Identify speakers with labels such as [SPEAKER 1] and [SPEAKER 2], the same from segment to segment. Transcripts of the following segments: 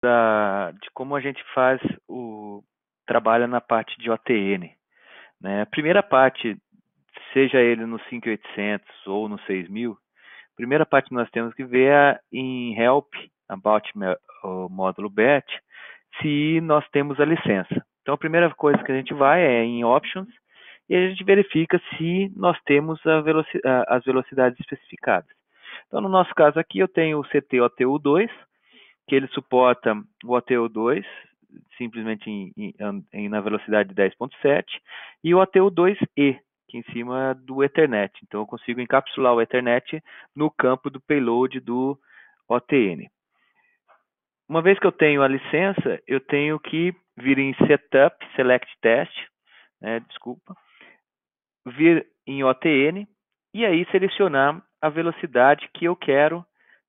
[SPEAKER 1] de como a gente faz o trabalha na parte de OTN, né? A primeira parte, seja ele no 5800 ou no 6000, a primeira parte que nós temos que ver é em Help About o módulo BET, se nós temos a licença. Então, a primeira coisa que a gente vai é em Options e a gente verifica se nós temos as velocidades especificadas. Então, no nosso caso aqui, eu tenho o CT-OTU2, que ele suporta o OTU2 simplesmente na velocidade de 10.7 e o OTU2E, que é em cima do Ethernet. Então eu consigo encapsular o Ethernet no campo do payload do OTN. Uma vez que eu tenho a licença, eu tenho que vir em Setup, Select Test, vir em OTN e aí selecionar a velocidade que eu quero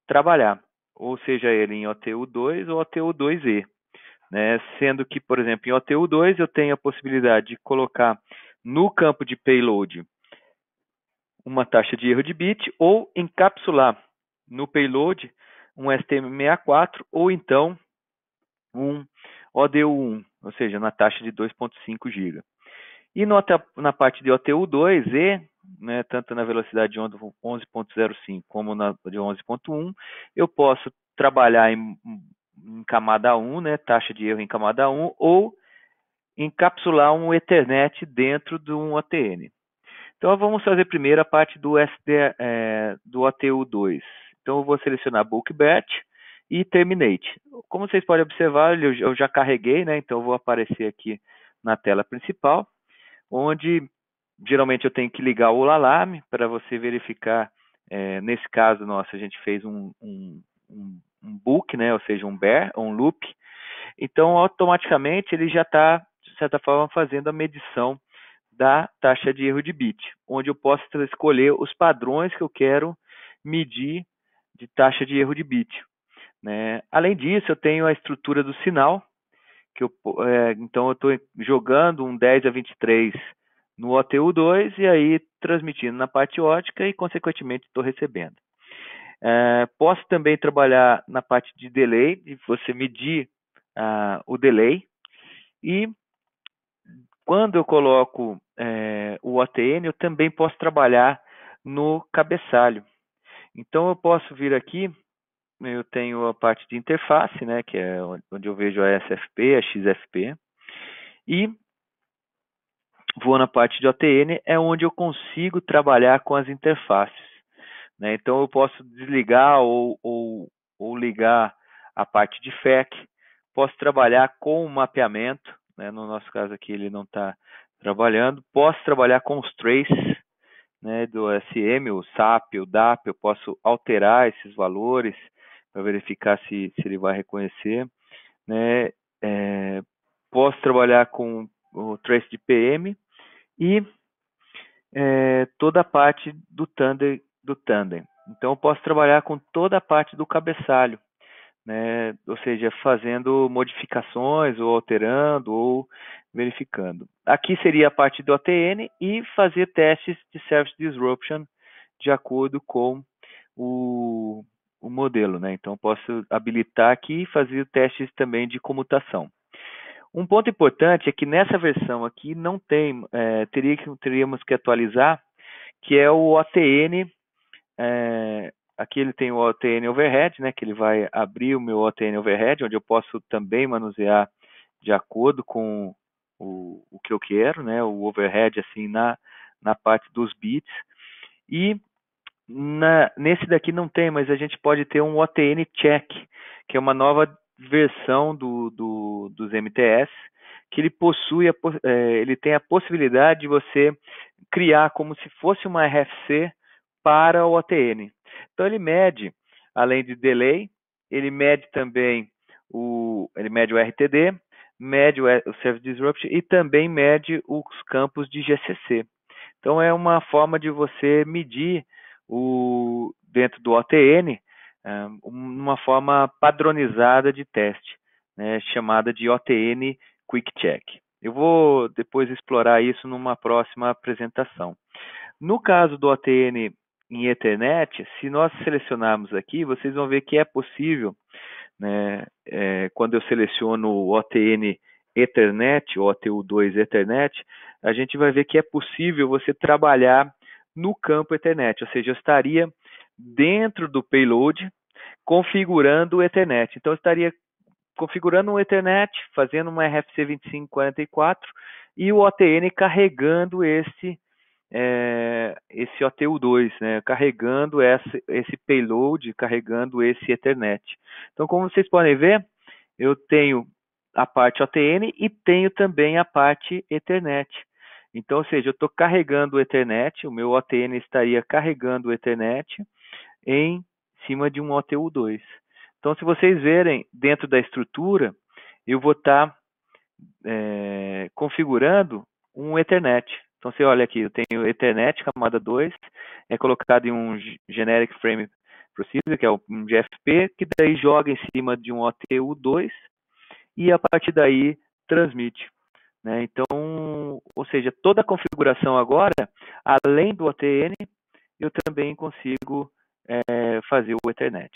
[SPEAKER 1] trabalhar, ou seja, ele em OTU2 ou OTU2E. Sendo que, por exemplo, em OTU2 eu tenho a possibilidade de colocar no campo de payload uma taxa de erro de bit ou encapsular no payload um STM64 ou então um ODU1, ou seja, na taxa de 2.5 GB. E na parte de OTU2E, tanto na velocidade de 11.05 como na de 11.1, eu posso trabalhar em camada 1, taxa de erro em camada 1, ou encapsular um Ethernet dentro de um OTN. Então vamos fazer primeiro a parte do do OTU2. Então eu vou selecionar Bulk Batch e Terminate. Como vocês podem observar, eu já carreguei, então eu vou aparecer aqui na tela principal, onde geralmente eu tenho que ligar o alarme para você verificar. Nesse caso nosso, a gente fez um book, ou seja, um bear, um loop. Então, automaticamente, ele já está, de certa forma, fazendo a medição da taxa de erro de bit, onde eu posso escolher os padrões que eu quero medir de taxa de erro de bit. Além disso, eu tenho a estrutura do sinal, então eu estou jogando um 10 a 23 no OTU2 e aí transmitindo na parte ótica e, consequentemente, estou recebendo. Posso também trabalhar na parte de delay, de você medir o delay. E quando eu coloco o OTN, eu também posso trabalhar no cabeçalho. Então eu posso vir aqui, eu tenho a parte de interface, que é onde eu vejo a SFP, a XFP, e vou na parte de OTN, é onde eu consigo trabalhar com as interfaces. Então eu posso desligar ou ligar a parte de FEC, posso trabalhar com o mapeamento, no nosso caso aqui ele não está trabalhando, posso trabalhar com os traces, do SM, o SAP, o DAP, eu posso alterar esses valores para verificar se ele vai reconhecer, posso trabalhar com o trace de PM e toda a parte do tandem. Então eu posso trabalhar com toda a parte do cabeçalho, ou seja, fazendo modificações ou alterando ou verificando. Aqui seria a parte do OTN e fazer testes de Service Disruption de acordo com o modelo. Então, eu posso habilitar aqui e fazer testes também de comutação. Um ponto importante é que nessa versão aqui não tem, teríamos que atualizar, que é o OTN. Aqui ele tem o OTN Overhead, que ele vai abrir o meu OTN Overhead, onde eu posso também manusear de acordo com o que eu quero, o overhead assim na parte dos bits. E nesse daqui não tem, mas a gente pode ter um OTN Check, que é uma nova versão dos MTS, que ele possui, ele tem a possibilidade de você criar como se fosse uma RFC para o OTN. Então ele mede, além de delay, ele mede também ele mede o RTD, mede o Service Disruption e também mede os campos de GCC. Então é uma forma de você medir dentro do OTN uma forma padronizada de teste, chamada de OTN Quick Check. Eu vou depois explorar isso numa próxima apresentação. No caso do OTN em Ethernet, se nós selecionarmos aqui, vocês vão ver que é possível, né, quando eu seleciono o OTN Ethernet, ou OTU2 Ethernet, a gente vai ver que é possível você trabalhar no campo Ethernet, ou seja, eu estaria dentro do payload configurando o Ethernet. Então, eu estaria configurando um Ethernet, fazendo uma RFC 2544 e o OTN carregando esse OTU2, né, carregando esse payload, carregando esse Ethernet. Então, como vocês podem ver, eu tenho a parte OTN e tenho também a parte Ethernet. Então, ou seja, eu estou carregando o Ethernet, o meu OTN estaria carregando o Ethernet em cima de um OTU2. Então, se vocês verem dentro da estrutura, eu vou estar configurando um Ethernet. Então, você olha aqui, eu tenho Ethernet camada 2, é colocado em um Generic Frame Procedure, que é um GFP, que daí joga em cima de um OTU2 e a partir daí transmite. Né? Então, ou seja, toda a configuração agora, além do OTN, eu também consigo fazer o Ethernet.